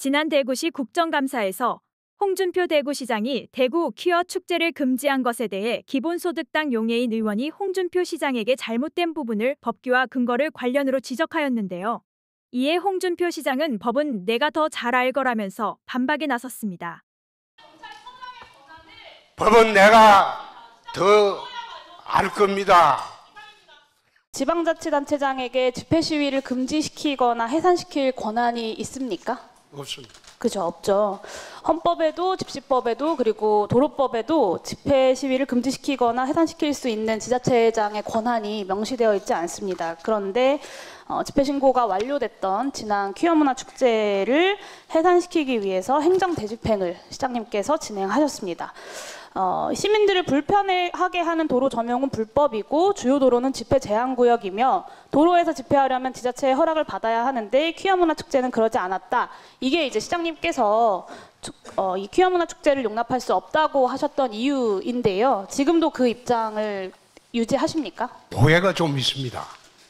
지난 대구시 국정감사에서 홍준표 대구시장이 대구 퀴어 축제를 금지한 것에 대해 기본소득당 용해인 의원이 홍준표 시장에게 잘못된 부분을 법규와 근거를 관련으로 지적하였는데요. 이에 홍준표 시장은 법은 내가 더 잘 알거라면서 반박에 나섰습니다. 법은 내가 더 알 겁니다. 지방자치단체장에게 집회 시위를 금지시키거나 해산시킬 권한이 있습니까? 없습니다. 그죠, 없죠. 헌법에도 집시법에도 그리고 도로법에도 집회 시위를 금지시키거나 해산시킬 수 있는 지자체장의 권한이 명시되어 있지 않습니다. 그런데 집회 신고가 완료됐던 지난 퀴어문화축제를 해산시키기 위해서 행정 대집행을 시장님께서 진행하셨습니다. 시민들을 불편하게 하는 도로 점용은 불법이고 주요 도로는 집회 제한 구역이며 도로에서 집회하려면 지자체의 허락을 받아야 하는데 퀴어문화축제는 그러지 않았다. 이게 이제 시장님께서 이 퀴어문화축제를 용납할 수 없다고 하셨던 이유인데요. 지금도 그 입장을 유지하십니까? 오해가 좀 있습니다.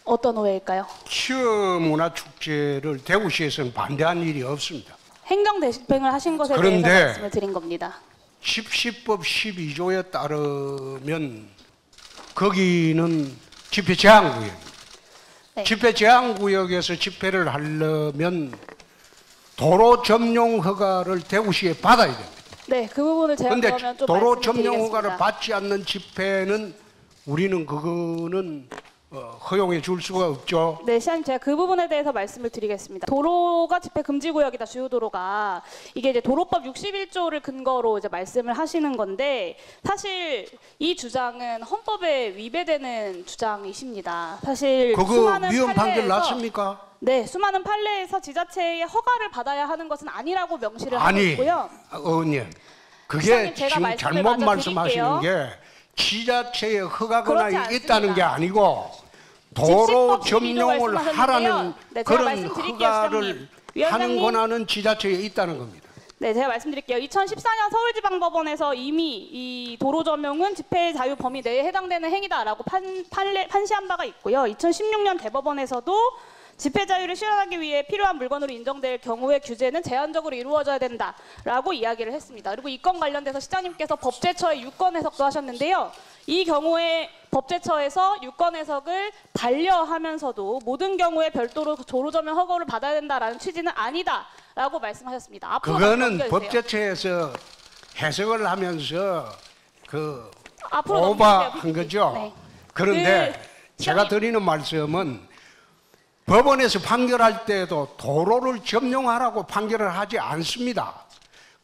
어떤 오해일까요? 퀴어문화축제를 대구시에서는 반대한 일이 없습니다. 행정 대집행을 하신 것에 대해서 말씀을 드린 겁니다. 집시법 12조에 따르면 거기는 집회 제한구역입니다. 네. 집회 제한구역에서 집회를 하려면 도로 점용 허가를 대구시에 받아야 됩니다. 네, 그 부분을 제가 그런데 그러면 좀 도로 말씀을 점용 드리겠습니다. 허가를 받지 않는 집회는 우리는 그거는 허용해 줄 수가 없죠. 네, 시장님 제가 그 부분에 대해서 말씀을 드리겠습니다. 도로가 집회 금지 구역이다, 주요 도로가. 이게 이제 도로법 61조를 근거로 이제 말씀을 하시는 건데 사실 이 주장은 헌법에 위배되는 주장이십니다. 사실 그거 수많은 위헌 판결 판례에서 났습니까? 네, 수많은 판례에서 지자체의 허가를 받아야 하는 것은 아니라고 명시를 하고 아니, 있고요. 의원님, 그게 시장님, 제가 지금 말씀을 잘못 마저 말씀하시는 드릴게요. 게 지자체의 허가 그렇지 권한이 않습니다. 있다는 게 아니고 도로 집시법 12조 점용을 말씀하셨는데요. 하라는 네, 제가 그런 말씀드릴게요, 허가를 시장님. 하는 위원장님. 권한은 지자체에 있다는 겁니다. 네, 제가 말씀드릴게요. 2014년 서울지방법원에서 이미 이 도로 점용은 집회 자유 범위 내에 해당되는 행위다라고 판시한 바가 있고요. 2016년 대법원에서도 집회 자유를 실현하기 위해 필요한 물건으로 인정될 경우의 규제는 제한적으로 이루어져야 된다라고 이야기를 했습니다. 그리고 이 건 관련돼서 시장님께서 법제처의 유권 해석도 하셨는데요. 이 경우에 법제처에서 유권 해석을 반려하면서도 모든 경우에 별도로 도로 점용 허가를 받아야 된다라는 취지는 아니다라고 말씀하셨습니다. 앞으로 그거는 넘겨주세요. 법제처에서 해석을 하면서 그 앞으로 오버한 넘기세요, 거죠. 네. 그런데 그 제가 드리는 말씀은 법원에서 판결할 때도 도로를 점용하라고 판결을 하지 않습니다.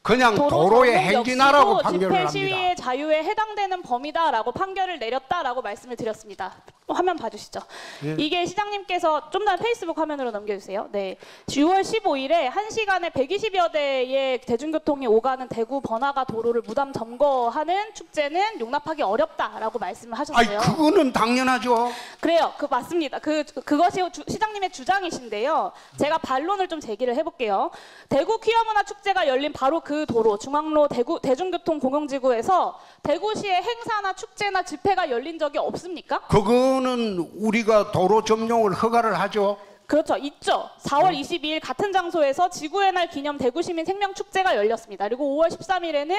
그냥 도로에 점용 행진하라고 역시도 판결을 집회 시위의 합니다. 자유에 해당되는 범위다라고 판결을 내렸다라고 말씀을 드렸습니다. 화면 봐주시죠. 예. 이게 시장님께서 좀 더 페이스북 화면으로 넘겨주세요. 네, 6월 15일에 1시간에 120여 대의 대중교통이 오가는 대구 번화가 도로를 무단 점거하는 축제는 용납하기 어렵다라고 말씀을 하셨어요. 아니 그거는 당연하죠. 그래요. 그 맞습니다. 그것이 시장님의 주장이신데요. 제가 반론을 좀 제기를 해볼게요. 대구 퀴어문화 축제가 열린 바로 그 도로 중앙로 대구 대중교통 공용지구에서 대구시의 행사나 축제나 집회가 열린 적이 없습니까? 그거는 우리가 도로 점용을 허가를 하죠. 그렇죠. 있죠. 4월 22일 같은 장소에서 지구의 날 기념 대구시민 생명축제가 열렸습니다. 그리고 5월 13일에는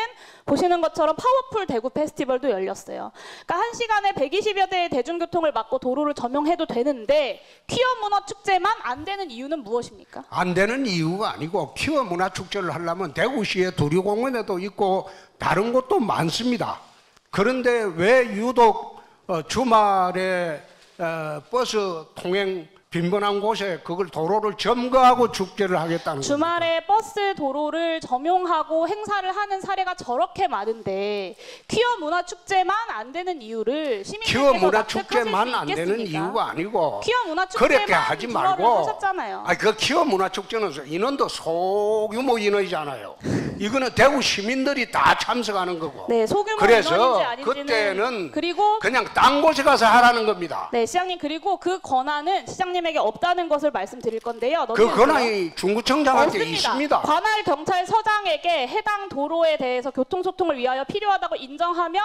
보시는 것처럼 파워풀 대구 페스티벌도 열렸어요. 그러니까 1시간에 120여 대의 대중교통을 막고 도로를 점용해도 되는데 퀴어 문화 축제만 안 되는 이유는 무엇입니까? 안 되는 이유가 아니고 퀴어 문화 축제를 하려면 대구시에 도류공원에도 있고 다른 곳도 많습니다. 그런데 왜 유독 주말에 버스 통행 빈번한 곳에 그걸 도로를 점거하고 축제를 하겠다는 주말에 버스 도로를 점용하고 행사를 하는 사례가 저렇게 많은데 퀴어 문화 축제만 안 되는 이유를 시민들께서 퀴어 문화 납득하실 축제만 수 안 되는 있겠습니까? 이유가 아니고 퀴어 문화 그렇게 축제만 하지 부러를 말고 하셨잖아요. 아니 그 퀴어 문화 축제는 인원도 소규모 인원이잖아요. 이거는 대구 시민들이 다 참석하는 거고. 네, 소규모 그래서 인원인지 아닌지는 그때는 그리고 그냥 딴 곳에 가서 하라는 겁니다. 네, 시장님 그리고 그 권한은 시장님에게 없다는 것을 말씀드릴 건데요. 그 권한이 중구청장한테 없습니다. 있습니다. 관할 경찰서장에게 해당 도로에 대해서 교통소통을 위하여 필요하다고 인정하면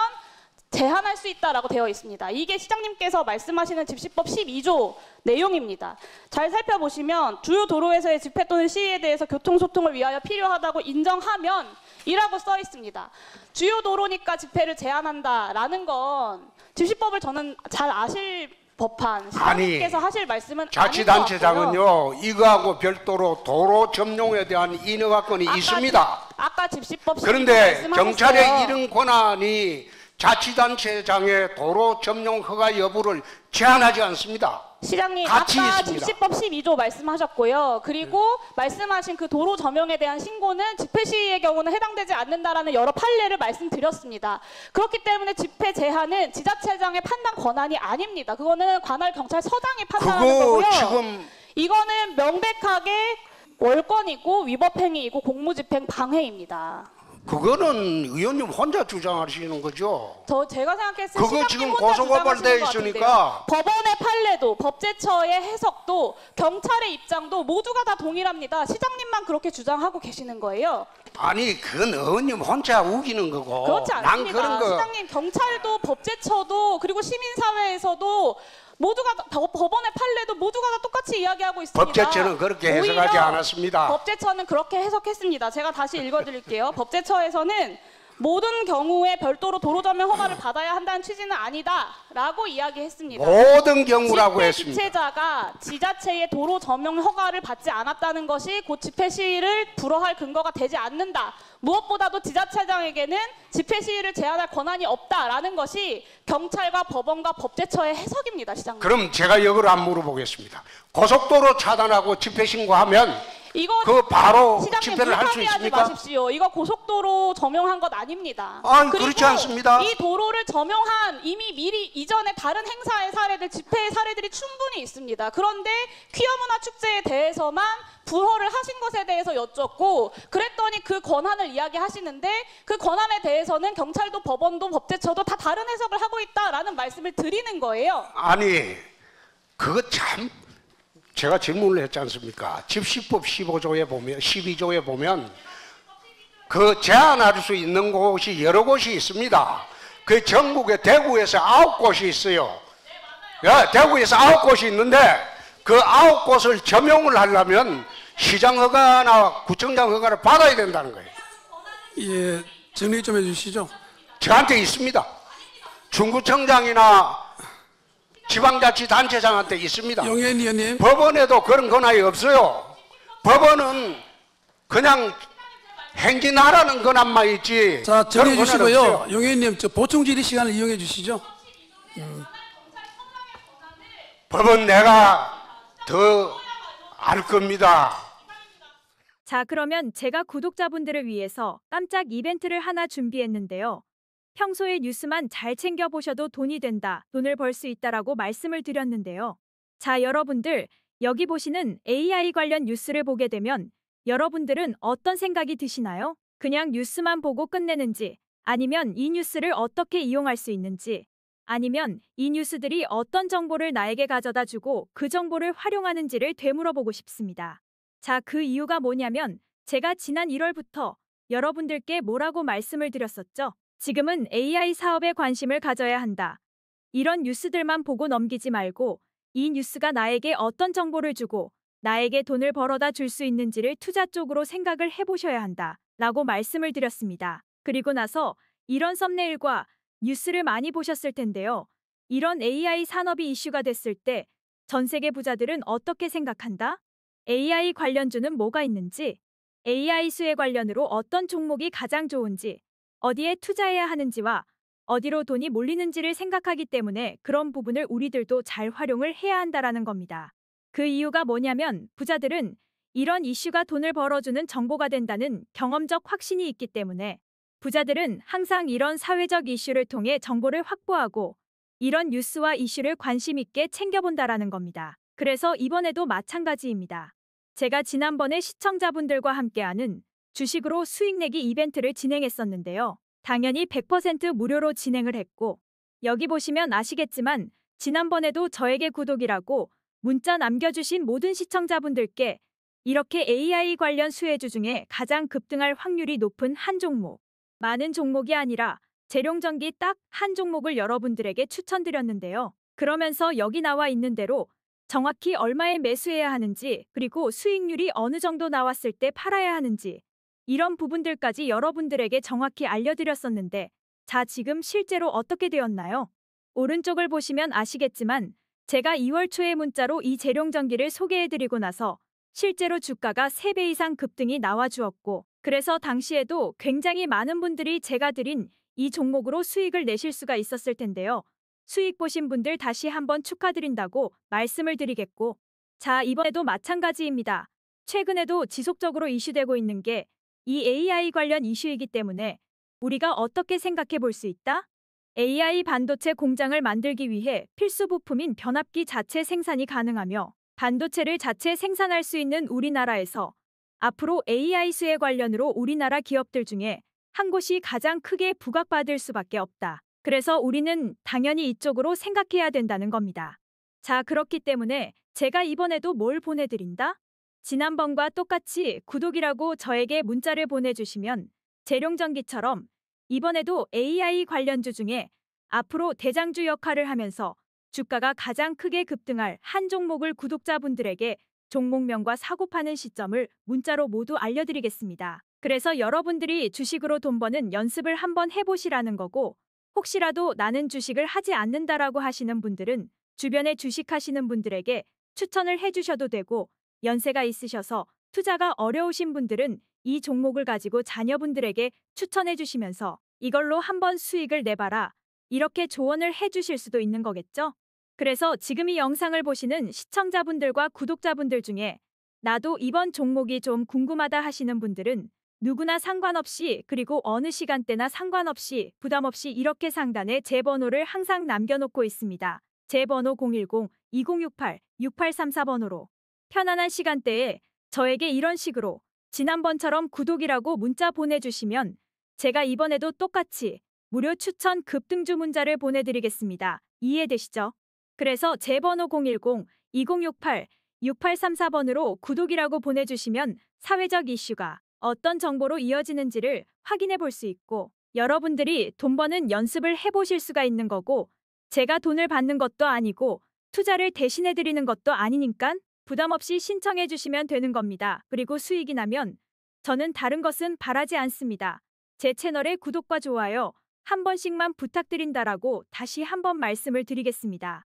제한할 수 있다라고 되어 있습니다. 이게 시장님께서 말씀하시는 집시법 12조 내용입니다. 잘 살펴보시면 주요 도로에서의 집회 또는 시위에 대해서 교통소통을 위하여 필요하다고 인정하면 이라고 써 있습니다. 주요 도로니까 집회를 제한한다라는 건 집시법을 저는 잘 아실 법한 시장님께서 하실 말씀은 자치단체장은요 이거하고 별도로 도로 점용에 대한 인허가권이 있습니다. 아까 집시법 그런데 경찰의 이런 권한이 자치단체장의 도로 점용 허가 여부를 제한하지 않습니다. 시장님 같이 아까 있습니다. 집시법 12조 말씀하셨고요. 그리고 말씀하신 그 도로 점용에 대한 신고는 집회 시위의 경우는 해당되지 않는다라는 여러 판례를 말씀드렸습니다. 그렇기 때문에 집회 제한은 지자체장의 판단 권한이 아닙니다. 그거는 관할 경찰서장이 판단하는 거고요. 지금 이거는 명백하게 월권이고 위법행위이고 공무집행 방해입니다. 그거는 의원님 혼자 주장하시는 거죠. 제가 생각했을 때 그거 지금 고소고발돼 있으니까 법원의 판례도 법제처의 해석도 경찰의 입장도 모두가 다 동일합니다. 시장님만 그렇게 주장하고 계시는 거예요. 아니 그건 의원님 혼자 우기는 거고 그렇지 난 않습니다. 그런 거 시장님 경찰도 법제처도 그리고 시민사회에서도 모두가 법원의 판례도 모두가 다 똑같이 이야기하고 있습니다. 법제처는 그렇게 해석하지 않았습니다. 법제처는 그렇게 해석했습니다. 제가 다시 읽어드릴게요. 법제처에서는 모든 경우에 별도로 도로 점용 허가를 받아야 한다는 취지는 아니다라고 이야기했습니다. 모든 경우라고 집회 했습니다. 주최자가 지자체의 도로 점용 허가를 받지 않았다는 것이 곧 집회 시위를 불허할 근거가 되지 않는다. 무엇보다도 지자체장에게는 집회 시위를 제한할 권한이 없다라는 것이 경찰과 법원과 법제처의 해석입니다. 시장님. 그럼 제가 역으로 안 물어보겠습니다. 고속도로 차단하고 집회 신고하면 그 바로 집회를 할 수 있습니까? 마십시오. 이거 고속도로 점용한 것 아닙니다. 그리고 그렇지 않습니다. 이 도로를 점용한 이미 미리 이전에 다른 행사의 사례들, 집회의 사례들이 충분히 있습니다. 그런데 퀴어 문화 축제에 대해서만 불허를 하신 것에 대해서 여쭙고 그랬더니 그 권한을 이야기하시는데 그 권한에 대해서는 경찰도 법원도 법제처도 다 다른 해석을 하고 있다라는 말씀을 드리는 거예요. 아니 그거 참 제가 질문을 했지 않습니까? 집시법 15조에 보면 12조에 보면 그 제한할 수 있는 곳이 여러 곳이 있습니다. 그 전국에 대구에서 9곳이 있어요. 대구에서 9곳이 있는데 그 9곳을 점용을 하려면 시장 허가나 구청장 허가를 받아야 된다는 거예요. 예, 정리 좀 해주시죠. 저한테 있습니다. 중구청장이나 지방자치단체장한테 있습니다. 용현 의원님. 법원에도 그런 권한이 없어요. 법원은 그냥 행진하라는 권한만 있지. 자, 정리해 그런 권한은 주시고요. 없어요. 용현 의원님, 보충 질의 시간을 이용해 주시죠. 법은 내가 더 알 겁니다. 자, 그러면 제가 구독자분들을 위해서 깜짝 이벤트를 하나 준비했는데요. 평소에 뉴스만 잘 챙겨보셔도 돈이 된다, 돈을 벌 수 있다라고 말씀을 드렸는데요. 자, 여러분들 여기 보시는 AI 관련 뉴스를 보게 되면 여러분들은 어떤 생각이 드시나요? 그냥 뉴스만 보고 끝내는지, 아니면 이 뉴스를 어떻게 이용할 수 있는지, 아니면 이 뉴스들이 어떤 정보를 나에게 가져다 주고 그 정보를 활용하는지를 되물어보고 싶습니다. 자, 그 이유가 뭐냐면 제가 지난 1월부터 여러분들께 뭐라고 말씀을 드렸었죠? 지금은 AI 사업에 관심을 가져야 한다. 이런 뉴스들만 보고 넘기지 말고 이 뉴스가 나에게 어떤 정보를 주고 나에게 돈을 벌어다 줄 수 있는지를 투자 쪽으로 생각을 해보셔야 한다 라고 말씀을 드렸습니다. 그리고 나서 이런 썸네일과 뉴스를 많이 보셨을 텐데요. 이런 AI 산업이 이슈가 됐을 때 전 세계 부자들은 어떻게 생각한다? AI 관련주는 뭐가 있는지, AI 수혜 관련으로 어떤 종목이 가장 좋은지, 어디에 투자해야 하는지와 어디로 돈이 몰리는지를 생각하기 때문에 그런 부분을 우리들도 잘 활용을 해야 한다라는 겁니다. 그 이유가 뭐냐면 부자들은 이런 이슈가 돈을 벌어주는 정보가 된다는 경험적 확신이 있기 때문에 부자들은 항상 이런 사회적 이슈를 통해 정보를 확보하고 이런 뉴스와 이슈를 관심 있게 챙겨본다라는 겁니다. 그래서 이번에도 마찬가지입니다. 제가 지난번에 시청자분들과 함께하는 주식으로 수익 내기 이벤트를 진행했었는데요. 당연히 100% 무료로 진행을 했고 여기 보시면 아시겠지만 지난번에도 저에게 구독이라고 문자 남겨주신 모든 시청자분들께 이렇게 AI 관련 수혜주 중에 가장 급등할 확률이 높은 한 종목, 많은 종목이 아니라 재룡전기 딱 한 종목을 여러분들에게 추천드렸는데요. 그러면서 여기 나와 있는 대로 정확히 얼마에 매수해야 하는지, 그리고 수익률이 어느 정도 나왔을 때 팔아야 하는지, 이런 부분들까지 여러분들에게 정확히 알려드렸었는데, 자, 지금 실제로 어떻게 되었나요? 오른쪽을 보시면 아시겠지만 제가 2월 초에 문자로 이 재룡전기를 소개해드리고 나서 실제로 주가가 3배 이상 급등이 나와주었고, 그래서 당시에도 굉장히 많은 분들이 제가 드린 이 종목으로 수익을 내실 수가 있었을 텐데요. 수익 보신 분들 다시 한번 축하드린다고 말씀을 드리겠고, 자, 이번에도 마찬가지입니다. 최근에도 지속적으로 이슈되고 있는 게 이 AI 관련 이슈이기 때문에 우리가 어떻게 생각해 볼 수 있다? AI 반도체 공장을 만들기 위해 필수 부품인 변압기 자체 생산이 가능하며, 반도체를 자체 생산할 수 있는 우리나라에서 앞으로 AI 수혜 관련으로 우리나라 기업들 중에 한 곳이 가장 크게 부각받을 수밖에 없다. 그래서 우리는 당연히 이쪽으로 생각해야 된다는 겁니다. 자, 그렇기 때문에 제가 이번에도 뭘 보내드린다? 지난번과 똑같이 구독이라고 저에게 문자를 보내주시면 재룡전기처럼 이번에도 AI 관련주 중에 앞으로 대장주 역할을 하면서 주가가 가장 크게 급등할 한 종목을 구독자분들에게 종목명과 사고 파는 시점을 문자로 모두 알려드리겠습니다. 그래서 여러분들이 주식으로 돈 버는 연습을 한번 해보시라는 거고, 혹시라도 나는 주식을 하지 않는다라고 하시는 분들은 주변에 주식하시는 분들에게 추천을 해주셔도 되고, 연세가 있으셔서 투자가 어려우신 분들은 이 종목을 가지고 자녀분들에게 추천해 주시면서 이걸로 한번 수익을 내봐라, 이렇게 조언을 해주실 수도 있는 거겠죠? 그래서 지금 이 영상을 보시는 시청자분들과 구독자분들 중에 나도 이번 종목이 좀 궁금하다 하시는 분들은 누구나 상관없이, 그리고 어느 시간대나 상관없이 부담 없이 이렇게 상단에 제 번호를 항상 남겨놓고 있습니다. 제 번호 010-2068-6834번호로 편안한 시간대에 저에게 이런 식으로 지난번처럼 구독이라고 문자 보내주시면 제가 이번에도 똑같이 무료 추천 급등주 문자를 보내드리겠습니다. 이해되시죠? 그래서 제 번호 010-2068-6834번으로 구독이라고 보내주시면 사회적 이슈가 어떤 정보로 이어지는지를 확인해 볼 수 있고, 여러분들이 돈 버는 연습을 해보실 수가 있는 거고, 제가 돈을 받는 것도 아니고 투자를 대신해 드리는 것도 아니니까 부담 없이 신청해 주시면 되는 겁니다. 그리고 수익이 나면 저는 다른 것은 바라지 않습니다. 제 채널의 구독과 좋아요 한 번씩만 부탁드린다라고 다시 한번 말씀을 드리겠습니다.